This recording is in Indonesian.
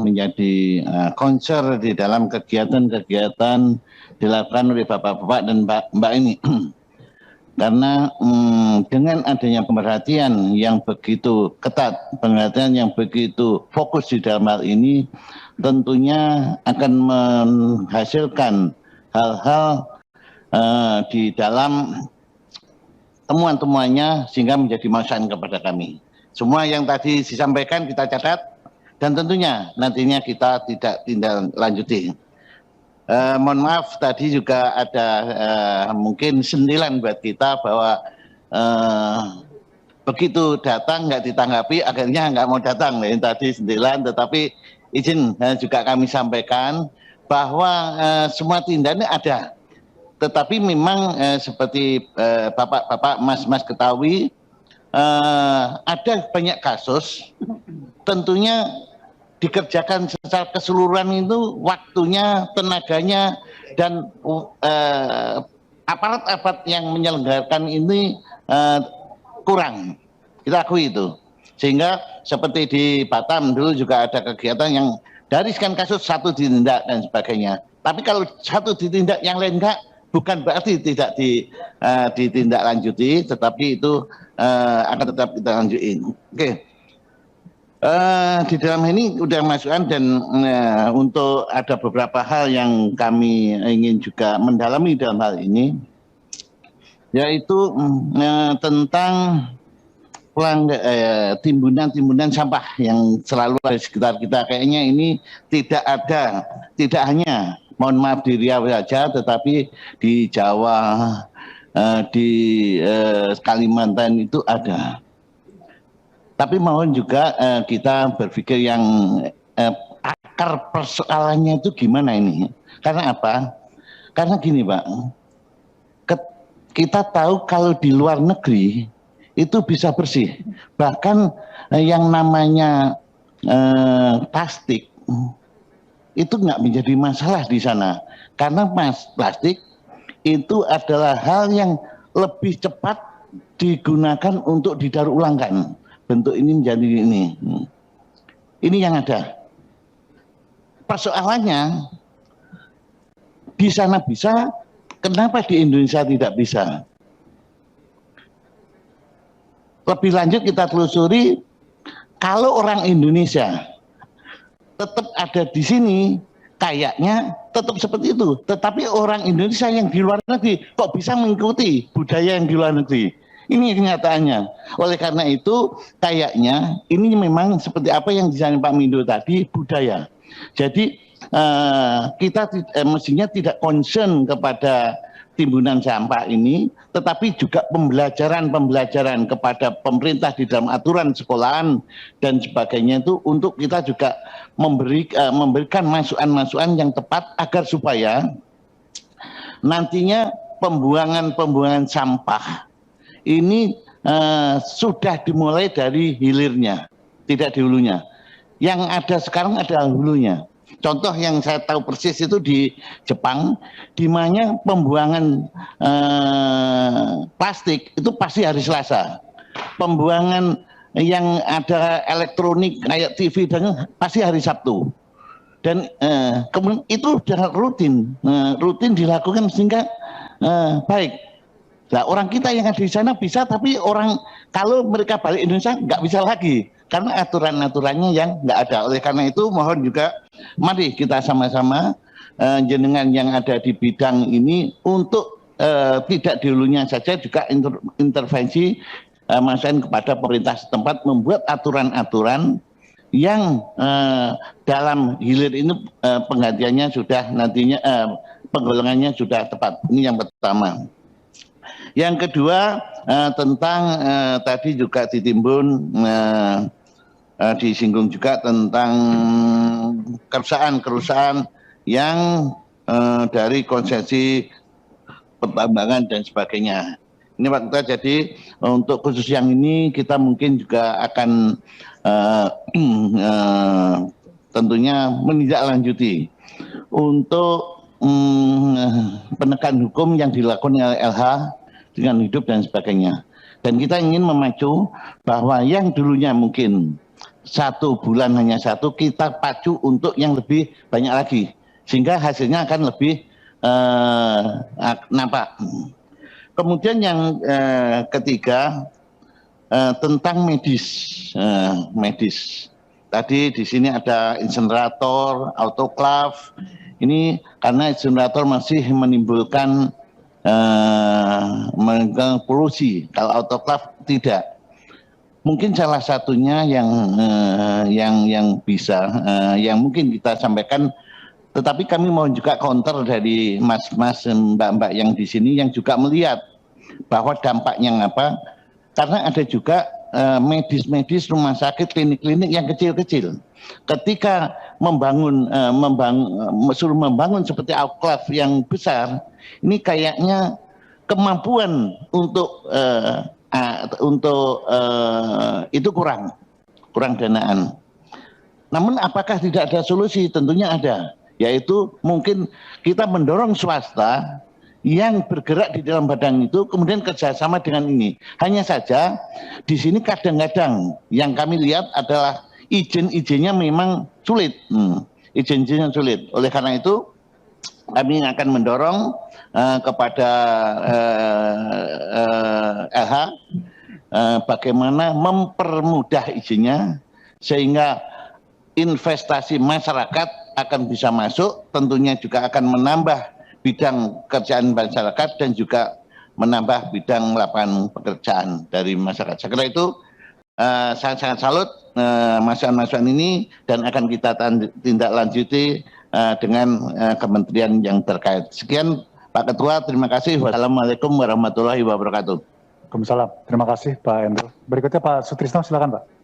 menjadi concern di dalam kegiatan-kegiatan dilakukan oleh bapak-bapak dan mbak ini. Karena dengan adanya pemerhatian yang begitu ketat, pemerhatian yang begitu fokus di dalam hal ini, tentunya akan menghasilkan hal-hal di dalam temuan-temuannya sehingga menjadi masukan kepada kami. Semua yang tadi disampaikan kita catat dan tentunya nantinya kita tidak tindak lanjuti. Mohon maaf tadi juga ada mungkin sentilan buat kita bahwa begitu datang nggak ditanggapi akhirnya nggak mau datang. Ini tadi sentilan, tetapi izin juga kami sampaikan bahwa semua tindakan ada, tetapi memang seperti bapak-bapak mas-mas ketahui ada banyak kasus tentunya dikerjakan secara keseluruhan itu waktunya, tenaganya, dan aparat-aparat yang menyelenggarakan ini kurang. Kita akui itu. Sehingga seperti di Batam dulu juga ada kegiatan yang dari sekian kasus satu ditindak dan sebagainya. Tapi kalau satu ditindak yang lain enggak, bukan berarti tidak ditindaklanjuti, tetapi itu akan tetap kita lanjutin. Oke. Di dalam ini udah masukan dan untuk ada beberapa hal yang kami ingin juga mendalami dalam hal ini, yaitu tentang timbunan sampah yang selalu ada di sekitar kita. Kayaknya ini tidak hanya, mohon maaf, di Riau saja, tetapi di Jawa, di Kalimantan itu ada. Tapi mohon juga kita berpikir yang akar persoalannya itu gimana ini. Karena apa? Karena gini Pak, kita tahu kalau di luar negeri itu bisa bersih. Bahkan yang namanya plastik itu nggak menjadi masalah di sana. Karena plastik itu adalah hal yang lebih cepat digunakan untuk didaur ulangkan. Bentuk ini menjadi ini. Ini yang ada. Persoalannya di sana bisa, kenapa di Indonesia tidak bisa? Lebih lanjut kita telusuri, kalau orang Indonesia tetap ada di sini, kayaknya tetap seperti itu. Tetapi orang Indonesia yang di luar negeri kok bisa mengikuti budaya yang di luar negeri? Ini kenyataannya. Oleh karena itu, kayaknya ini memang seperti apa yang disampaikan Pak Mindo tadi, budaya. Jadi kita mestinya tidak concern kepada timbunan sampah ini, tetapi juga pembelajaran kepada pemerintah di dalam aturan sekolahan dan sebagainya itu untuk kita juga memberikan masukan-masukan yang tepat agar supaya nantinya pembuangan sampah ini sudah dimulai dari hilirnya, tidak di hulunya. Yang ada sekarang adalah hulunya. Contoh yang saya tahu persis itu di Jepang, di mana pembuangan plastik itu pasti hari Selasa. Pembuangan yang ada elektronik kayak TV dan pasti hari Sabtu. Dan kemudian itu sudah rutin dilakukan sehingga baik. Nah, orang kita yang ada di sana bisa, tapi orang kalau mereka balik Indonesia nggak bisa lagi karena aturan-aturannya yang nggak ada. Oleh karena itu mohon juga mari kita sama-sama jenengan yang ada di bidang ini untuk tidak di hulunya saja juga intervensi masukan kepada pemerintah setempat membuat aturan-aturan yang dalam hilir ini penggantiannya sudah nantinya penggolongannya sudah tepat. Ini yang pertama. Yang kedua tentang tadi juga ditimbun disinggung juga tentang kerusakan yang dari konsesi pertambangan dan sebagainya. Ini Pak Ketua, jadi untuk khusus yang ini kita mungkin juga akan tentunya menindaklanjuti untuk penegakan hukum yang dilakukan oleh LH dengan hidup dan sebagainya. Dan kita ingin memacu bahwa yang dulunya mungkin 1 bulan hanya 1, kita pacu untuk yang lebih banyak lagi, sehingga hasilnya akan lebih nampak. Kemudian yang ketiga, tentang medis. Tadi di sini ada insenerator, autoklav. Ini karena insenerator masih menimbulkan polusi, kalau autoklav tidak. Mungkin salah satunya yang bisa yang mungkin kita sampaikan, tetapi kami mau juga counter dari mas-mas, mbak-mbak yang di sini yang juga melihat bahwa dampaknya apa, karena ada juga medis-medis rumah sakit, klinik-klinik yang kecil-kecil. Ketika suruh membangun seperti autoklav yang besar, ini kayaknya kemampuan untuk itu kurang danaan. Namun apakah tidak ada solusi? Tentunya ada, yaitu mungkin kita mendorong swasta yang bergerak di dalam badan itu, kemudian kerjasama dengan ini. Hanya saja di sini kadang-kadang yang kami lihat adalah izin-izinnya memang sulit, izin-izinnya sulit. Oleh karena itu kami akan mendorong kepada LH bagaimana mempermudah izinnya sehingga investasi masyarakat akan bisa masuk, tentunya juga akan menambah bidang kerjaan masyarakat dan juga menambah bidang lapangan pekerjaan dari masyarakat. Saya kira itu sangat-sangat salut masukan-masukan ini dan akan kita tindak lanjuti dengan kementerian yang terkait. Sekian Pak Ketua, terima kasih. Wassalamualaikum warahmatullahi wabarakatuh. Waalaikumsalam. Terima kasih Pak Endro. Berikutnya Pak Sutrisno, silakan Pak.